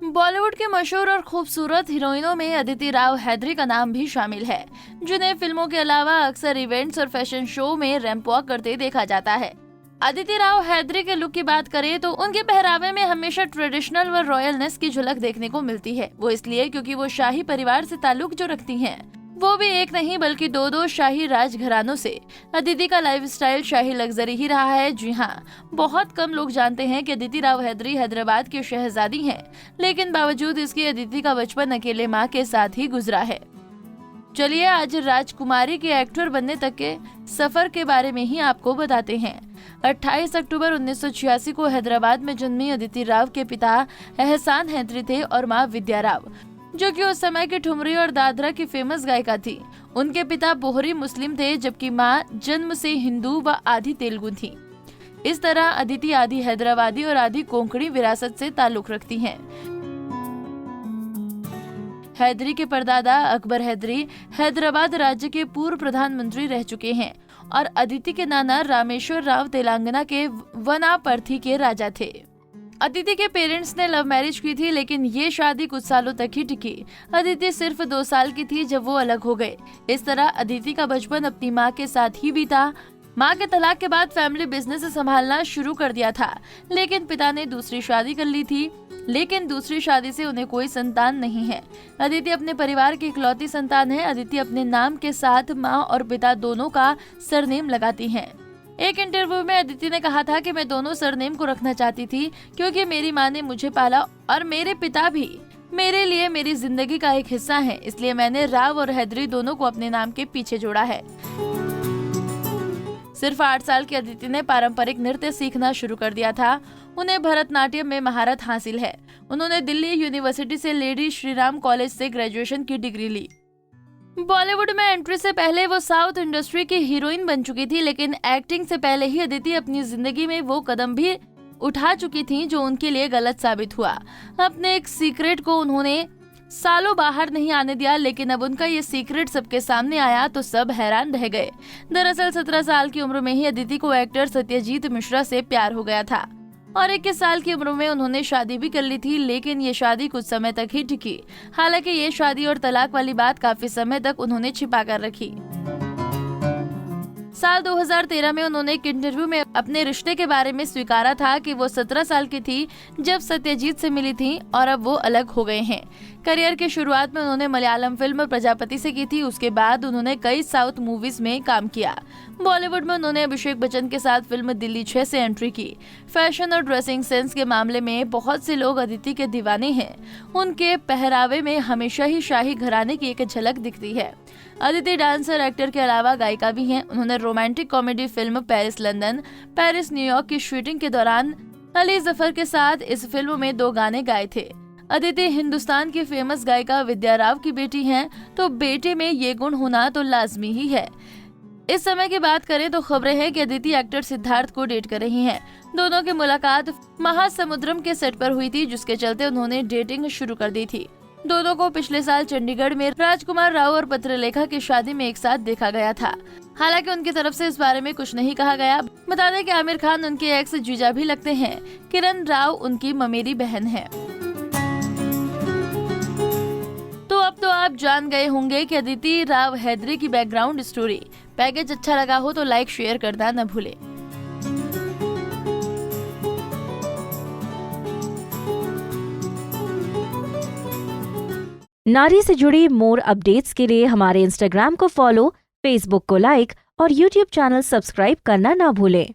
बॉलीवुड के मशहूर और खूबसूरत हीरोइनों में अदिति राव हैदरी का नाम भी शामिल है, जिन्हें फिल्मों के अलावा अक्सर इवेंट्स और फैशन शो में रैंप वॉक करते देखा जाता है। अदिति राव हैदरी के लुक की बात करें तो उनके पहरावे में हमेशा ट्रेडिशनल व रॉयलनेस की झलक देखने को मिलती है। वो इसलिए क्योंकि वो शाही परिवार से ताल्लुक जो रखती हैं, वो भी एक नहीं बल्कि दो शाही राजघरानों से। अदिति का लाइफस्टाइल शाही लग्जरी ही रहा है। जी हाँ, बहुत कम लोग जानते हैं कि अदिति राव हैदरी हैदराबाद की शहजादी हैं, लेकिन बावजूद इसके अदिति का बचपन अकेले माँ के साथ ही गुजरा है। चलिए आज राजकुमारी के एक्टर बनने तक के सफर के बारे में ही आपको बताते हैं। 28 अक्टूबर 1986 को हैदराबाद में जन्मी अदिति राव के पिता एहसान हैदरी थे और माँ विद्या राव, जो कि उस समय की ठुमरी और दादरा की फेमस गायिका थी। उनके पिता बोहरी मुस्लिम थे, जबकि माँ जन्म से हिंदू व आधी तेलुगु थी। इस तरह अदिति आधी हैदराबादी और आधी कोंकणी विरासत से ताल्लुक रखती हैं। हैदरी के परदादा अकबर हैदरी हैदराबाद राज्य के पूर्व प्रधानमंत्री रह चुके हैं और अदिति के नाना रामेश्वर राव तेलंगाना के वनापर्थी के राजा थे। अदिति के पेरेंट्स ने लव मैरिज की थी, लेकिन ये शादी कुछ सालों तक ही टिकी। अदिति सिर्फ 2 साल की थी जब वो अलग हो गए। इस तरह अदिति का बचपन अपनी माँ के साथ ही बीता। माँ के तलाक के बाद फैमिली बिजनेस संभालना शुरू कर दिया था, लेकिन पिता ने दूसरी शादी कर ली थी, लेकिन दूसरी शादी से उन्हें कोई संतान नहीं है। अदिति अपने परिवार की इकलौती संतान है। अदिति अपने नाम के साथ माँ और पिता दोनों का सरनेम लगाती हैं। एक इंटरव्यू में अदिति ने कहा था कि मैं दोनों सरनेम को रखना चाहती थी क्योंकि मेरी माँ ने मुझे पाला और मेरे पिता भी मेरे लिए मेरी जिंदगी का एक हिस्सा है, इसलिए मैंने राव और हैदरी दोनों को अपने नाम के पीछे जोड़ा है। सिर्फ 8 साल की अदिति ने पारंपरिक नृत्य सीखना शुरू कर दिया था। उन्हें भरतनाट्यम में महारत हासिल है। उन्होंने दिल्ली यूनिवर्सिटी से लेडी श्रीराम कॉलेज से ग्रेजुएशन की डिग्री ली। बॉलीवुड में एंट्री से पहले वो साउथ इंडस्ट्री की हीरोइन बन चुकी थी, लेकिन एक्टिंग से पहले ही अदिति अपनी जिंदगी में वो कदम भी उठा चुकी थी जो उनके लिए गलत साबित हुआ। अपने एक सीक्रेट को उन्होंने सालों बाहर नहीं आने दिया, लेकिन अब उनका ये सीक्रेट सबके सामने आया तो सब हैरान रह गए। दरअसल 17 साल की उम्र में ही अदिति को एक्टर सत्यजीत मिश्रा से प्यार हो गया था और 21 साल की उम्र में उन्होंने शादी भी कर ली थी, लेकिन ये शादी कुछ समय तक ही टिकी। हालांकि ये शादी और तलाक वाली बात काफी समय तक उन्होंने छिपा कर रखी। साल 2013 में उन्होंने एक इंटरव्यू में अपने रिश्ते के बारे में स्वीकारा था कि वो 17 साल की थी जब सत्यजीत से मिली थी और अब वो अलग हो गए हैं। करियर की शुरुआत में उन्होंने मलयालम फिल्म प्रजापति से की थी। उसके बाद उन्होंने कई साउथ मूवीज में काम किया। बॉलीवुड में उन्होंने अभिषेक बच्चन के साथ फिल्म दिल्ली 6 से एंट्री की। फैशन और ड्रेसिंग सेंस के मामले में बहुत से लोग अदिति के दीवाने हैं। उनके पहरावे में हमेशा ही शाही घराने की एक झलक दिखती है। अदिति डांसर, एक्टर के अलावा गायिका भी हैं। उन्होंने romantic comedy film Paris London, Paris New York की शूटिंग के दौरान अली जफर के साथ इस फिल्म में 2 गाने गाए थे। अदिति हिंदुस्तान की फेमस गायिका विद्या राव की बेटी हैं, तो बेटे में ये गुण होना तो लाजमी ही है। इस समय की बात करें तो खबरें हैं कि अदिति एक्टर सिद्धार्थ को डेट कर रही हैं। दोनों की मुलाकात महासमुद्रम के सेट पर हुई थी, जिसके चलते उन्होंने डेटिंग शुरू कर दी थी। दोनों को पिछले साल चंडीगढ़ में राजकुमार राव और पत्रलेखा की शादी में एक साथ देखा गया था। हालांकि उनकी तरफ से इस बारे में कुछ नहीं कहा गया। बता दें कि आमिर खान उनके एक्स जीजा भी लगते हैं। किरण राव उनकी ममेरी बहन है। तो अब तो आप जान गए होंगे कि अदिति राव हैदरी की बैकग्राउंड स्टोरी। पैकेज अच्छा लगा हो तो लाइक शेयर करना न भूलें। नारी से जुड़ी मोर अपडेट्स के लिए हमारे इंस्टाग्राम को फॉलो, फेसबुक को लाइक और यूट्यूब चैनल सब्सक्राइब करना ना भूलें।